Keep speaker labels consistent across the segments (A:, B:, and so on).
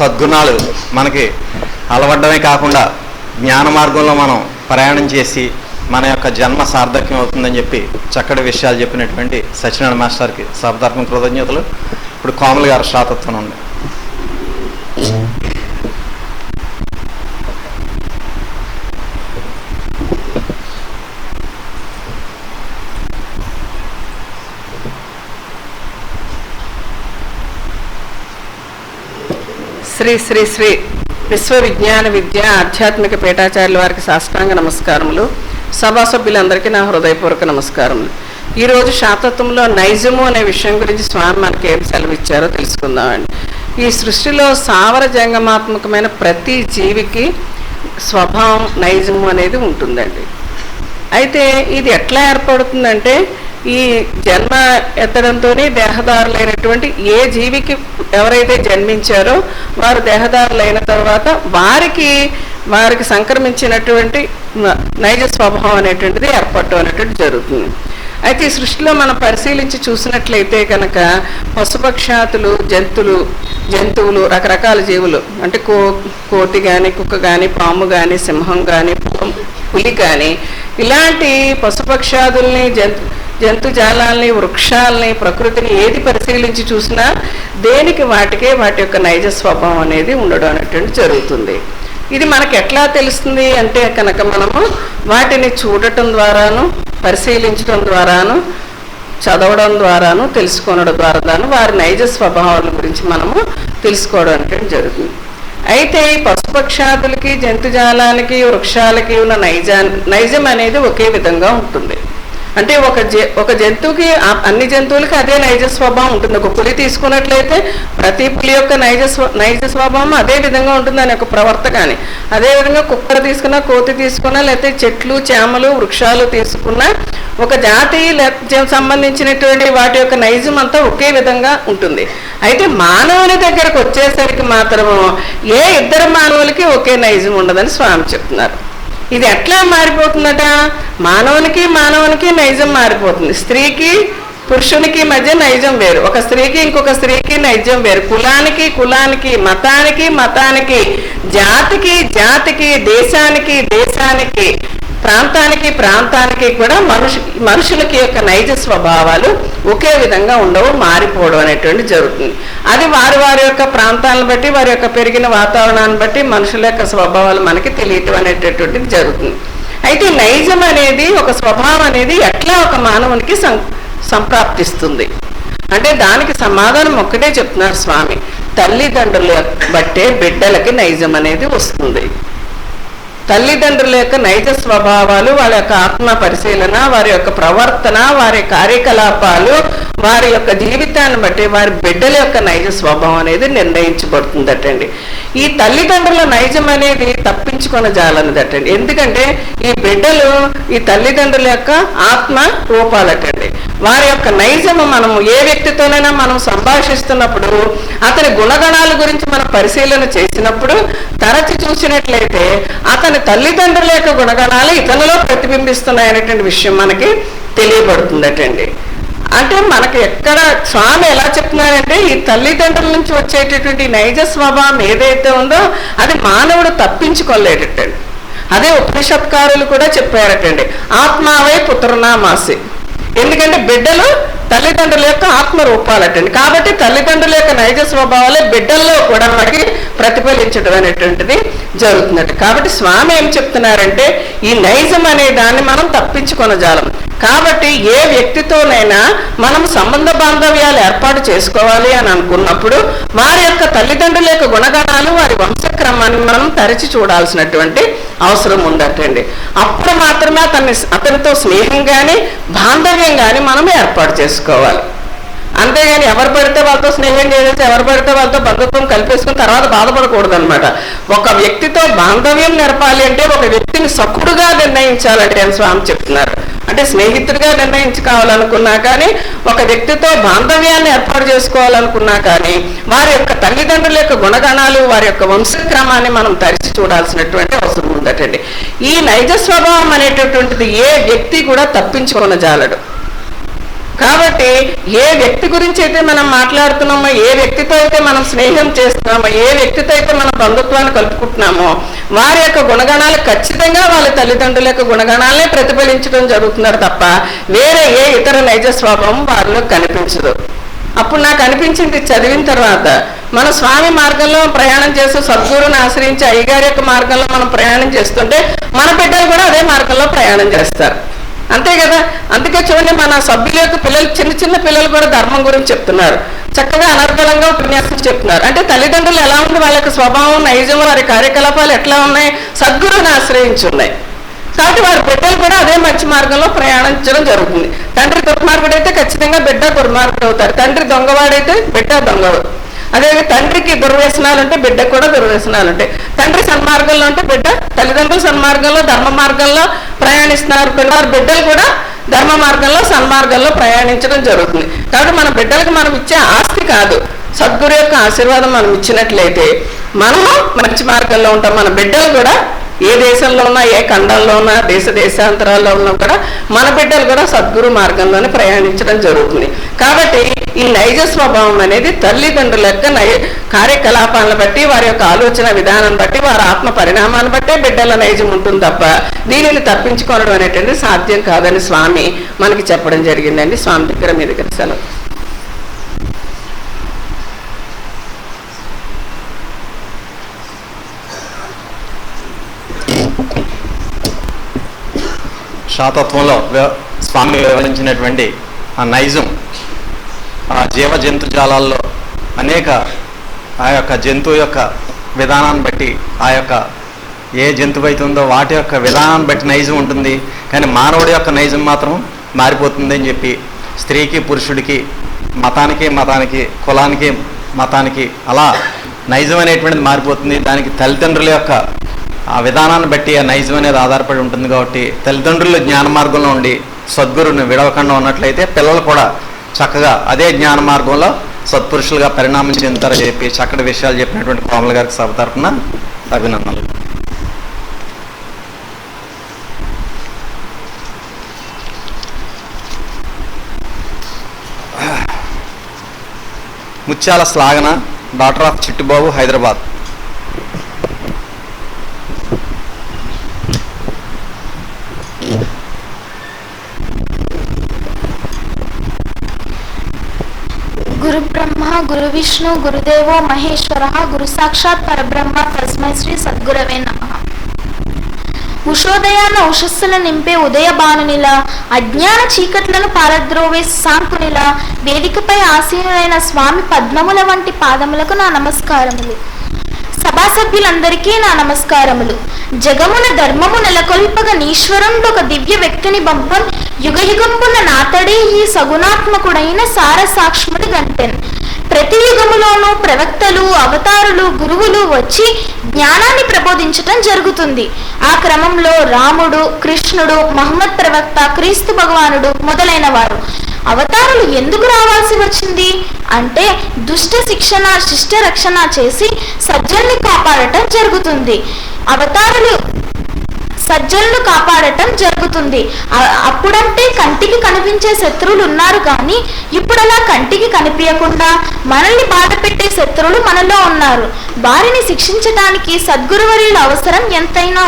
A: సద్గుణాలు మనకి అలవడమే కాకుండా జ్ఞాన మార్గంలో మనం ప్రయాణం చేసి మన యొక్క జన్మ సార్థక్యం అవుతుందని చెప్పి చక్కటి విషయాలు చెప్పినటువంటి సత్యనారాయణ మాస్టర్కి శబ్దాత్మక కృతజ్ఞతలు. ఇప్పుడు కోమల్ గారు శ్రాతత్వం ఉంది.
B: శ్రీ శ్రీ శ్రీ విశ్వవిజ్ఞాన విద్య ఆధ్యాత్మిక పీఠాచార్యుల వారికి సాష్టాంగ నమస్కారములు. సభా సభ్యులందరికీ నా హృదయపూర్వక నమస్కారములు. ఈరోజు శాతత్వంలో నైజము అనే విషయం గురించి స్వామి మనకి ఏం సెలవిచ్చారో తెలుసుకుందామండి. ఈ సృష్టిలో సావర జంగమాత్మకమైన ప్రతి జీవికి స్వభావం నైజము అనేది ఉంటుందండి. అయితే ఇది ఎట్లా ఏర్పడుతుందంటే ఈ జన్మ ఎత్తడంతో దేహదారులైనటువంటి ఏ జీవికి ఎవరైతే జన్మించారో వారు దేహదారులైన తర్వాత వారికి సంక్రమించినటువంటి నైజ స్వభావం అనేటువంటిది ఏర్పడటం అనేటువంటి జరుగుతుంది. అయితే ఈ సృష్టిలో మనం పరిశీలించి చూసినట్లయితే కనుక పశుపక్షాతులు జంతువులు రకరకాల జీవులు అంటే కోతి కానీ కుక్క కానీ పాము కానీ సింహం కానీ పులి కానీ ఇలాంటి పశుపక్షాదుల్ని జంతుజాలాల్ని వృక్షాలని ప్రకృతిని ఏది పరిశీలించి చూసినా దేనికి వాటి యొక్క నైజ స్వభావం అనేది ఉండడం అనేటువంటి జరుగుతుంది. ఇది మనకు ఎట్లా తెలుస్తుంది అంటే కనుక మనము వాటిని చూడటం ద్వారాను పరిశీలించడం ద్వారాను చదవడం ద్వారాను తెలుసుకోవడం ద్వారాను వారి నైజ స్వభావాల గురించి మనము తెలుసుకోవడం అనేటువంటి జరుగుతుంది. అయితే ఈ పశుపక్షాదులకి జంతుజాలానికి వృక్షాలకి ఉన్న నైజం అనేది ఒకే విధంగా ఉంటుంది. అంటే ఒక జంతువుకి అన్ని జంతువులకి అదే నైజ స్వభావం ఉంటుంది. ఒక పులి తీసుకున్నట్లయితే ప్రతి పులి యొక్క నైజ స్వభావం అదే విధంగా ఉంటుంది. దాని యొక్క ప్రవర్తకాన్ని అదేవిధంగా కుక్కర తీసుకున్నా కోతి తీసుకున్నా లేకపోతే చెట్లు చేమలు వృక్షాలు తీసుకున్నా ఒక జాతి సంబంధించినటువంటి వాటి యొక్క నైజం అంతా ఒకే విధంగా ఉంటుంది. అయితే మానవుని దగ్గరకు వచ్చేసరికి మాత్రము ఏ ఇద్దరు మానవులకి ఒకే నైజం ఉండదని స్వామి చెప్తున్నారు. ఇది ఎట్లా మారిపోతుందట? మానవునికి నైజం మారిపోతుంది. స్త్రీకి పురుషునికి మధ్య నైజం వేరు, ఒక స్త్రీకి ఇంకొక స్త్రీకి నైజం వేరు, కులానికి మతానికి జాతికి దేశానికి ప్రాంతానికి కూడా మనుషులకి యొక్క నైజ స్వభావాలు ఒకే విధంగా ఉండవు, మారిపోవడం అనేటువంటి జరుగుతుంది. అది వారి యొక్క ప్రాంతాలను బట్టి వారి యొక్క పెరిగిన వాతావరణాన్ని బట్టి మనుషుల యొక్క స్వభావాలు మనకి తెలియటం అనేటటువంటిది జరుగుతుంది. అయితే నైజం అనేది ఒక స్వభావం అనేది ఎట్లా ఒక మానవునికి సంప్రాప్తిస్తుంది అంటే దానికి సమాధానం ఒక్కటే చెప్తున్నారు స్వామి. తల్లిదండ్రుల బట్టే బిడ్డలకి నైజం అనేది వస్తుంది. తల్లిదండ్రుల యొక్క నైజ స్వభావాలు వాళ్ళ యొక్క ఆత్మ పరిశీలన వారి యొక్క ప్రవర్తన వారి కార్యకలాపాలు వారి యొక్క జీవితాన్ని బట్టి వారి బిడ్డల యొక్క నైజ స్వభావం అనేది నిర్ణయించబడుతుందటండి. ఈ తల్లిదండ్రుల నైజం అనేది తప్పించుకొనజాలన్నదటండి. ఎందుకంటే ఈ బిడ్డలు ఈ తల్లిదండ్రుల యొక్క ఆత్మ రూపాలటండి. వారి యొక్క నైజము మనము ఏ వ్యక్తితోనైనా మనం సంభాషిస్తున్నప్పుడు అతని గుణగణాల గురించి మనం పరిశీలన చేసినప్పుడు తరచి చూసినట్లయితే అతని తల్లిదండ్రుల యొక్క గుణగణాలు ఇతనిలో ప్రతిబింబిస్తున్నాయనేటువంటి విషయం మనకి తెలియబడుతుందటండి. అంటే మనకి ఎక్కడ స్వామి ఎలా చెప్తున్నారంటే ఈ తల్లిదండ్రుల నుంచి వచ్చేటటువంటి నైజ స్వభావం ఏదైతే ఉందో అది మానవుడు తప్పించుకోలేటండి. అదే ఉపనిషత్కారులు కూడా చెప్పారటండి, ఆత్మావై పుత్రనామాసి. ఎందుకంటే బిడ్డలు తల్లిదండ్రుల యొక్క ఆత్మరూపాలటండి. కాబట్టి తల్లిదండ్రుల యొక్క నైజ స్వభావాలే బిడ్డల్లో కూడా మనకి ప్రతిఫలించడం అనేటువంటిది జరుగుతుందట. కాబట్టి స్వామి ఏం చెప్తున్నారంటే ఈ నైజం అనే దాన్ని మనం తప్పించుకొనజాలం. కాబట్టి ఏ వ్యక్తితోనైనా మనం సంబంధ బాంధవ్యాలు ఏర్పాటు చేసుకోవాలి అని అనుకున్నప్పుడు వారి యొక్క తల్లిదండ్రుల యొక్క గుణగణాలు వారి వంశక్రమాన్ని మనం తరచి చూడాల్సినటువంటి అవసరం ఉందటండి. అప్పుడు మాత్రమే అతనితో స్నేహం కానీ బాంధవ్యం కానీ మనం ఏర్పాటు చేసుకోవాలి. అంతేగాని ఎవరు పడితే వాళ్ళతో స్నేహం చేసేసి ఎవరు పడితే వాళ్ళతో బంధుత్వం కల్పేసుకుని తర్వాత బాధపడకూడదు అనమాట. ఒక వ్యక్తితో బాంధవ్యం నెరపాలి అంటే ఒక వ్యక్తిని సఖుడుగా నిర్ణయించాలంటే అని స్వామి చెప్తున్నారు. అంటే స్నేహితుడిగా నిర్ణయించుకోవాలనుకున్నా కానీ ఒక వ్యక్తితో బాంధవ్యాన్ని ఏర్పాటు చేసుకోవాలనుకున్నా కానీ వారి యొక్క తల్లిదండ్రుల యొక్క గుణగణాలు వారి యొక్క వంశక్రమాన్ని మనం తరిచి చూడాల్సినటువంటి అవసరం ఉందటండి. ఈ నైజ స్వభావం అనేటటువంటిది ఏ వ్యక్తి కూడా తప్పించుకొనజాలడు. కాబట్టి ఏ వ్యక్తి గురించి అయితే మనం మాట్లాడుతున్నామో, ఏ వ్యక్తితో అయితే మనం స్నేహం చేస్తున్నామో, ఏ వ్యక్తితో అయితే మన బంధుత్వాన్ని కలుపుకుంటున్నామో వారి యొక్క గుణగణాలు ఖచ్చితంగా వాళ్ళ తల్లిదండ్రుల యొక్క గుణగణాలనే ప్రతిఫలించడం జరుగుతున్నారు తప్ప వేరే ఏ ఇతర నైజ స్వభావం వారిలో కనిపించదు. అప్పుడు నాకు అనిపించింది చదివిన తర్వాత, మన స్వామి మార్గంలో ప్రయాణం చేస్తూ సద్గురుని ఆశ్రయించి అయ్యగారి యొక్క మార్గంలో మనం ప్రయాణం చేస్తుంటే మన బిడ్డలు కూడా అదే మార్గంలో ప్రయాణం చేస్తారు. అంతే కదా. అందుకే చూడండి, మన సభ్యుల యొక్క పిల్లలు, చిన్న చిన్న పిల్లలు కూడా ధర్మం గురించి చెప్తున్నారు, చక్కగా అనర్గళంగా ఉపన్యాసం చెప్తున్నారు. అంటే తల్లిదండ్రులు ఎలా ఉంది, వాళ్ళ యొక్క స్వభావం, నైజం, వారి కార్యకలాపాలు ఎట్లా ఉన్నాయి, సద్గురుని ఆశ్రయించి ఉన్నాయి. కాబట్టి వారి బిడ్డలు కూడా అదే మంచి మార్గంలో ప్రయాణించడం జరుగుతుంది. తండ్రి దుర్మార్గుడు అయితే ఖచ్చితంగా బిడ్డ దుర్మార్గుడు అవుతారు. తండ్రి దొంగవాడైతే బిడ్డ దొంగవాడు. అదే తండ్రికి దుర్వ్యసనాలు ఉంటే బిడ్డకు కూడా దుర్వ్యసనాలు ఉంటాయి. తండ్రి సన్మార్గంలో ఉంటే బిడ్డ, తల్లిదండ్రులు సన్మార్గంలో ధర్మ మార్గంలో ప్రయాణిస్తున్నారు, వారి బిడ్డలు కూడా ధర్మ మార్గంలో సన్మార్గంలో ప్రయాణించడం జరుగుతుంది. కాబట్టి మన బిడ్డలకు మనం ఇచ్చే ఆస్తి కాదు, సద్గురు యొక్క ఆశీర్వాదం మనం ఇచ్చినట్లయితే మనము మంచి మార్గంలో ఉంటాం. మన బిడ్డలు కూడా ఏ దేశంలో ఉన్నా, ఏ ఖండంలో ఉన్నా, దేశాంతరాల్లో ఉన్నా కూడా మన బిడ్డలు కూడా సద్గురు మార్గంలోనే ప్రయాణించడం జరుగుతుంది. కాబట్టి ఈ నైజ స్వభావం అనేది తల్లిదండ్రుల యొక్క కార్యకలాపాలను బట్టి, వారి యొక్క ఆలోచన విధానం బట్టి, వారి ఆత్మ పరిణామాన్ని బట్టే బిడ్డల నైజం ఉంటుంది తప్ప దీనిని తప్పించుకోవడం అనేటువంటిది సాధ్యం కాదని స్వామి మనకి చెప్పడం జరిగిందండి. స్వామి దగ్గర మీ దగ్గర సెలవు.
A: శాతత్వంలో స్వామి వివరించినటువంటి ఆ నైజం, ఆ జీవ జంతుజాలాల్లో అనేక ఆ యొక్క జంతువు యొక్క విధానాన్ని బట్టి, ఆ యొక్క ఏ జంతువు అయితే ఉందో వాటి యొక్క విధానాన్ని బట్టి నైజం ఉంటుంది. కానీ మానవుడి యొక్క నైజం మాత్రం మారిపోతుంది అని చెప్పి, స్త్రీకి పురుషుడికి, మతానికి కులానికి మతానికి అలా నైజం అనేటువంటిది మారిపోతుంది. దానికి తల్లిదండ్రుల యొక్క ఆ విధానాన్ని బట్టి ఆ నైజం అనేది ఆధారపడి ఉంటుంది. కాబట్టి తల్లిదండ్రులు జ్ఞాన మార్గంలో ఉండి సద్గురుని విడవకుండా ఉన్నట్లయితే పిల్లలు కూడా చక్కగా అదే జ్ఞాన మార్గంలో సత్పురుషులుగా పరిణామం చెందుతారని చెప్పి చక్కటి విషయాలు చెప్పినటువంటి కోమల గారికి సభ తరపున అభినందనలు. ముత్యాల శ్లాఘన, డాక్టర్ ఆఫ్ చిట్టుబాబు, హైదరాబాద్.
C: గురు బ్రహ్మ గురు విష్ణు గురుదేవో మహేశ్వర గురు సాక్షాత్ పరబ్రహ్మ తస్మై శ్రీ సద్గురవే నమః. ఉషోదయాన ఉషస్సుల నింపే ఉదయబానునిలా, అజ్ఞాన చీకట్లను పారద్రోవే సాంకునిలా, వేదికపై ఆసీనులైన స్వామి పద్మముల వంటి పాదములకు నా నమస్కారములు. సభాసభ్యులందరికీ నా నమస్కారములు. జగమున ధర్మము నెలకొల్పగా నీశ్వరుండు ఒక దివ్య వ్యక్తిని బంపన్, యుగయుగంబున నాతడే ఈ సగుణాత్మకుడైన సార సాక్ష్ముడు గంటెన్. ప్రతి యుగములోనూ ప్రవక్తలు, అవతారులు, గురువులు వచ్చి జ్ఞానాన్ని ప్రబోధించటం జరుగుతుంది. ఆ క్రమంలో రాముడు, కృష్ణుడు, మహమ్మద్ ప్రవక్త, క్రీస్తు భగవానుడు మొదలైన వారు అవతారులు ఎందుకు రావాల్సి వచ్చింది అంటే దుష్ట శిక్షణ, శిష్ట రక్షణ చేసి సజ్జల్ని కాపాడటం జరుగుతుంది. అవతారులు సజ్జలను కాపాడటం జరుగుతుంది. అప్పుడంటే కంటికి కనిపించే శత్రువులు ఉన్నారు, కానీ ఇప్పుడు అలా కంటికి కనిపించకుండా మనల్ని బాధ పెట్టే శత్రువులు మనలో ఉన్నారు. వారిని శిక్షించడానికి సద్గురువర్యుల అవసరం ఎంతైనా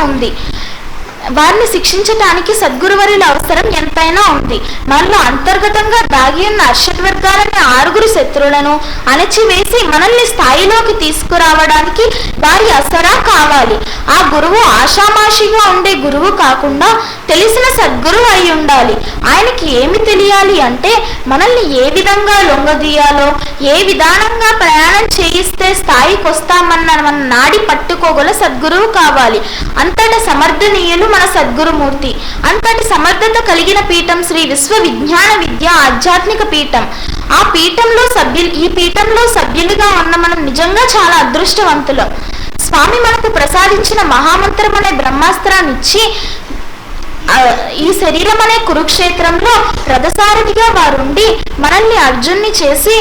C: ఉంది. మనలో అంతర్గతంగా దాగి ఉన్న అర్షడ్ వర్గాలని 6 శత్రువులను అణచివేసి మనల్ని స్థాయిలోకి తీసుకురావడానికి వారి అసరా కావాలి. ఆ గురువు ఆషామాషిగా ఉండే గురువు కాకుండా తెలిసిన సద్గురువు అయి ఉండాలి. ఆయనకి ఏమి తెలియాలి అంటే మనల్ని ఏ విధంగా లొంగదీయాలో, ఏ విధానంగా ప్రయాణం చేయిస్తే స్థాయికి వస్తామన్న మన నాడి పట్టుకోగల సద్గురువు కావాలి. అంతట సమర్థనీయులు మన సద్గురుమూర్తి. అంతటి సమర్థత కలిగిన పీఠం శ్రీ విశ్వ విజ్ఞాన విద్య ఆధ్యాత్మిక పీఠం. ఈ పీఠంలో సభ్యులుగా ఉన్న మనం నిజంగా చాలా అదృష్టవంతులం. స్వామి మనకు ప్రసాదించిన మహామంత్రం అనే బ్రహ్మాస్త్రాన్ని ఇచ్చి ఈ శరీరం అనే కురుక్షేత్రంలో రథసారథిగా వారుండి మనల్ని అర్జున్ని చేసి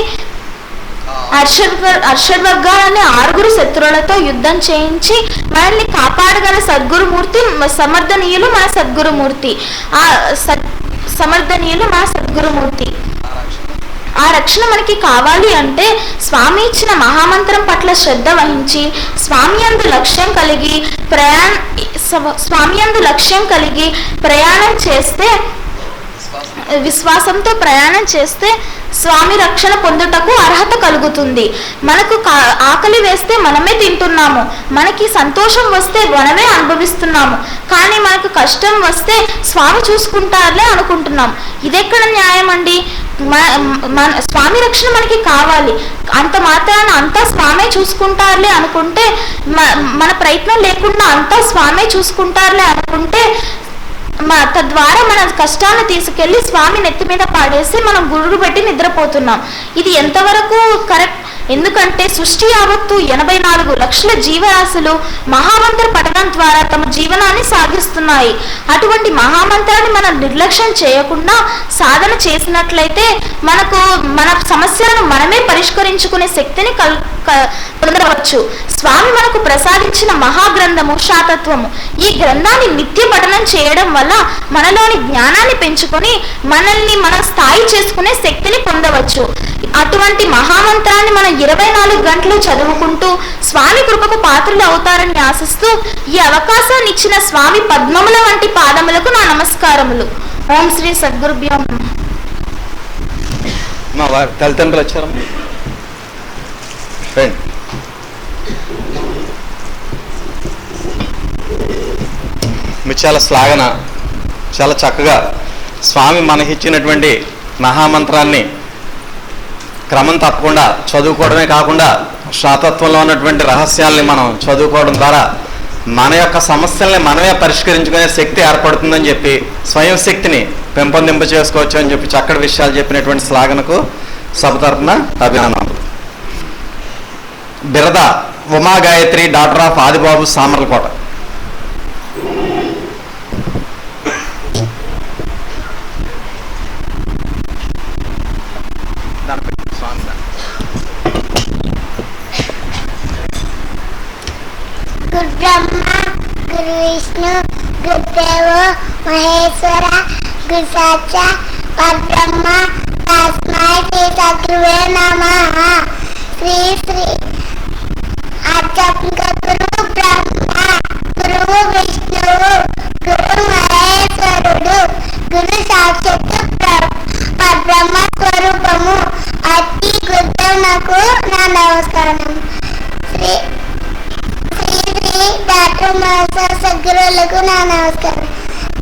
C: అర్షడ్ వర్గాలని 6 శత్రువులతో యుద్ధం చేయించి మనల్ని కాపాడగల సద్గురుమూర్తి సమర్థనీయులు మన సద్గురుమూర్తి. ఆ రక్షణ మనకి కావాలి అంటే స్వామి ఇచ్చిన మహామంత్రం పట్ల శ్రద్ధ వహించి స్వామి యందు లక్ష్యం కలిగి ప్రయాణం చేస్తే, విశ్వాసంతో ప్రయాణం చేస్తే స్వామి రక్షణ పొందుటకు అర్హత కలుగుతుంది. మనకు ఆకలి వేస్తే మనమే తింటున్నాము, మనకి సంతోషం వస్తే మనమే అనుభవిస్తున్నాము, కానీ మనకు కష్టం వస్తే స్వామి చూసుకుంటారులే అనుకుంటున్నాం. ఇదెక్కడ న్యాయం అండి? స్వామి రక్షణ మనకి కావాలి, అంత మాత్రాన అంతా స్వామే చూసుకుంటారులే అనుకుంటే, మన ప్రయత్నం లేకుండా అంతా స్వామే చూసుకుంటారులే అనుకుంటే తద్వారా మన కష్టాన్ని తీసుకెళ్లి స్వామి నెత్తి మీద పాడేసి మనం గురుడు పెట్టి నిద్రపోతున్నాం. ఇది ఎంతవరకు కరెక్ట్? ఎందుకంటే సృష్టి యావత్తు 84 లక్షల జీవరాశులు మహామంత్ర పఠనం ద్వారా తమ జీవనాన్ని సాగిస్తున్నాయి. అటువంటి మహామంత్రాన్ని మనం నిర్లక్ష్యం చేయకుండా సాధన చేసినట్లయితే మనకు మన సమస్యలను మనమే పరిష్కరించుకునే శక్తిని పొందవచ్చు. స్వామి మనకు ప్రసాదించిన మహాగ్రంథము శాతత్వము. ఈ గ్రంథాన్ని నిత్య పఠనం చేయడం వల్ల మనలోని జ్ఞానాన్ని పెంచుకొని మనల్ని మనం స్థాయి చేసుకునే శక్తిని పొందవచ్చు. అటువంటి మహామంత్రాన్ని మనం 24 గంటలు చదువుకుంటూ స్వామి కృపకు పాత్రలు అవుతారని ఆశిస్తూ ఈ అవకాశాన్ని ఇచ్చిన స్వామి పద్మముల వంటి పాదములకు నా నమస్కారములు. ఓం శ్రీ సద్గురుభ్యో నమః.
A: మా వారి తల్లిదండ్రులు వచ్చారమ్మా. మీరు చాలా శ్లాఘన, చాలా చక్కగా స్వామి మనకిచ్చినటువంటి మహామంత్రాన్ని క్రమం తప్పకుండా చదువుకోవడమే కాకుండా శాతత్వంలో ఉన్నటువంటి రహస్యాల్ని మనం చదువుకోవడం ద్వారా మన యొక్క సమస్యల్ని మనమే పరిష్కరించుకునే శక్తి ఏర్పడుతుందని చెప్పి స్వయం శక్తిని పెంపొందింప చేసుకోవచ్చు అని చెప్పి చక్కటి విషయాలు చెప్పినటువంటి శ్లాఘనకు సభ తరపున అభినందనలు. బిరద ఉమా గాయత్రి, డాక్టర్ ఆఫ్ ఆదిబాబు, సామర్లకోట.
D: గురు బ్రహ్మ గురు విష్ణు గురుదేవో మహేశ్వర గురు సాక్షాత్ పరబ్రహ్మ తస్మై శ్రీ సద్గురువే నమః. శ్రీ శ్రీ ఆధ్యాత్మిక గురు బ్రహ్మ గురువు విష్ణువు గురు మహేశ్వరుడు గురు సాక్షాత్ పరబ్రహ్మ స్వరూపము అతి గురుదేవునకు నా నమస్కారం. శ్రీ డాక్టర్ మహేశ్వర సద్గురువులకు నా నమస్కారం.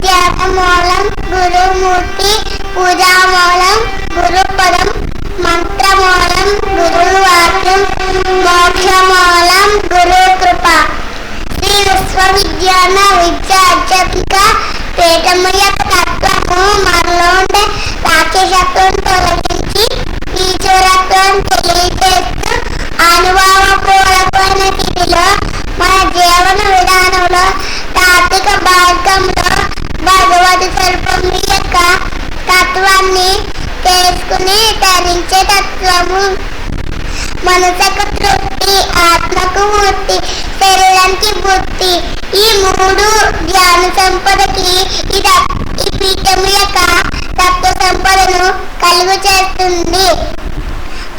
D: ధ్యాన మూలం గురుమూర్తి, పూజా మూలం గురుపదం, మంత్ర మూలం గురు వాక్యం, మోక్ష మూలం గురు కృప. శ్రీ విశ్వవిద్యాన విద్య ఆధ్యాత్మిక పీఠము యొక్క తత్వము మనలో ఉండే రాక్షసత్వం తొలగించి ఈశ్వరత్వం తెలియజేస్తూ అనుభవపూర్వకమైన స్థితిలో మన జీవన విధానంలో తాత్విక మార్గంలో భగవతి స్వరూపం యొక్క తత్వాన్ని తెలుసుకుని ధరించే తత్వము. మనసుకు తృప్తి, ఆత్మకు ముక్తి, శరీరానికి బుద్ధి. ఈ 3 జ్ఞాన సంపదకి ఈ పీఠము యొక్క తత్వ సంపదను కలుగు చేస్తుంది.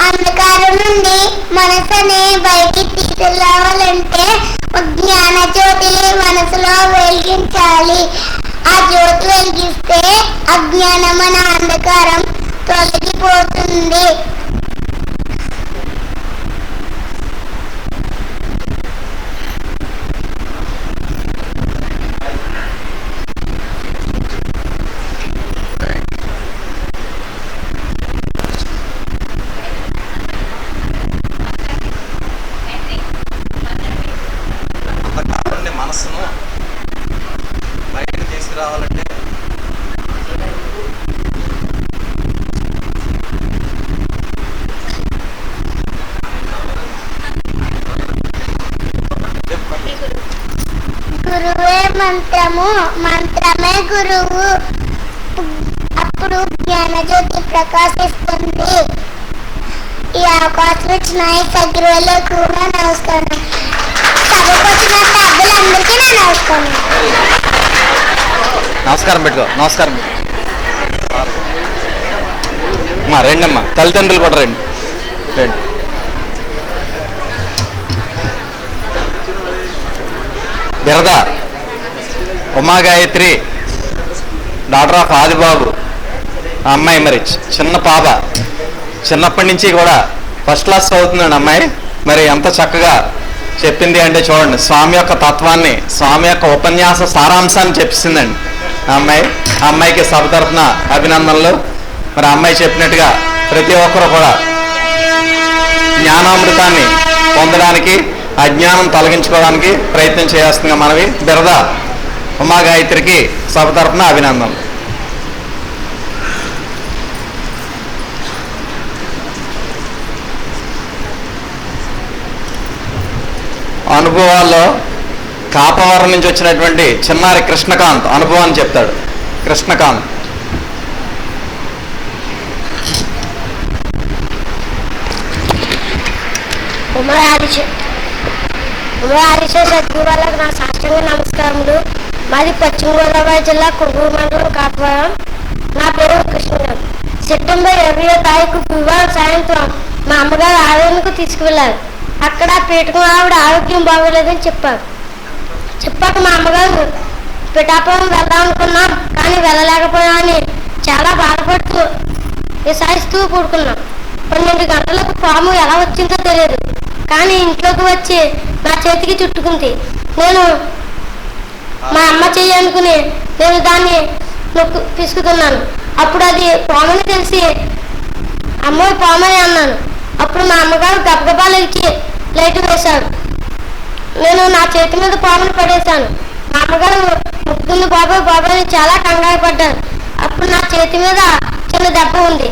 D: అంధకారం నుండి మనసుని బయటికి తీసుకురావాలంటే జ్ఞాన జ్యోతిని మనసులో వెలిగించాలి. ఆ జ్యోతి వెలిగిస్తే అజ్ఞానం అన్న అంధకారం తొలగిపోతుంది.
A: మనసును బయటకు తీసుకురావాలంటే
D: గురువే మంత్రము, మంత్రమే గురువు. అప్పుడు జ్ఞానజ్యోతి ప్రకాశిస్తుంది. ఈ అవకాశం ఇచ్చిన ఈ సద్గురువులకు కూడా నమస్కారం. చదువుకొచ్చిన సభ్యులందరికీ నా నమస్కారం.
A: నమస్కారం పెట్టుకో. నమస్కారం రండి అమ్మా, తల్లిదండ్రులు కూడా రండి. రండి. బిరద ఉమాగాయత్రి, డాక్టర్ ఆఫ్ ఆదిబాబు అమ్మాయి. మరి చిన్న పాప, చిన్నప్పటి నుంచి కూడా ఫస్ట్ క్లాస్ చదువుతుందండి అమ్మాయి. మరి ఎంత చక్కగా చెప్పింది అంటే చూడండి, స్వామి యొక్క తత్వాన్ని, స్వామి యొక్క ఉపన్యాస సారాంశాన్ని చెప్పిస్తుందండి ఆ అమ్మాయి. ఆ అమ్మాయికి సభ తరఫున అభినందనలు. మరి అమ్మాయి చెప్పినట్టుగా ప్రతి ఒక్కరు కూడా జ్ఞానామృతాన్ని పొందడానికి, అజ్ఞానం తొలగించుకోవడానికి ప్రయత్నం చేయాల్సిందిగా మనవి. బిరద ఉమాగాయత్రికి సభ తరఫున అభినందనలు. అనుభవాల్లో కాపవరం నుంచి వచ్చినటువంటి చిన్నారి కృష్ణకాంత్ అనుభవాన్ని చెప్తాడు. కృష్ణకాంత్.
D: ఉమరారీశ్వర సద్గురువులకు నా సాష్టాంగ నమస్కారములు. మాది పశ్చిమ గోదావరి జిల్లా కొవ్వూరు మండలం కాపవరం. నా పేరు కృష్ణకాంత్. సెప్టెంబర్ 20వ తారీఖు గురువారం సాయంత్రం మా అమ్మగారు ఆలయానికి తీసుకువెళ్ళారు. అక్కడ పీఠకం ఆవిడ ఆరోగ్యం బాగోలేదని చెప్పాక మా అమ్మగారు పిఠాపురం వెళ్దామనుకున్నాం, కానీ వెళ్ళలేకపోయామని చాలా బాధపడుతూ విసారిస్తూ కూడుకున్నాం. 12 గంటలకు పాము ఎలా వచ్చిందో తెలియదు, కానీ ఇంట్లోకి వచ్చి నా చేతికి చుట్టుకుంది. నేను మా అమ్మ చెయ్యి అనుకుని నేను దాన్ని పిసుకుతున్నాను. అప్పుడు అది పాముని తెలిసి అమ్మాయి పామని అన్నాను. అప్పుడు మా అమ్మగారు గబగబా లేచి లైట్ వేశారు. నేను నా చేతి మీద పాముని పడేశాను. మా అమ్మగారు ముక్కుతుంది బాబాయ్ బాబాయ్ చాలా కంగారు పడ్డారు. అప్పుడు నా చేతి మీద చిన్న దెబ్బ ఉంది.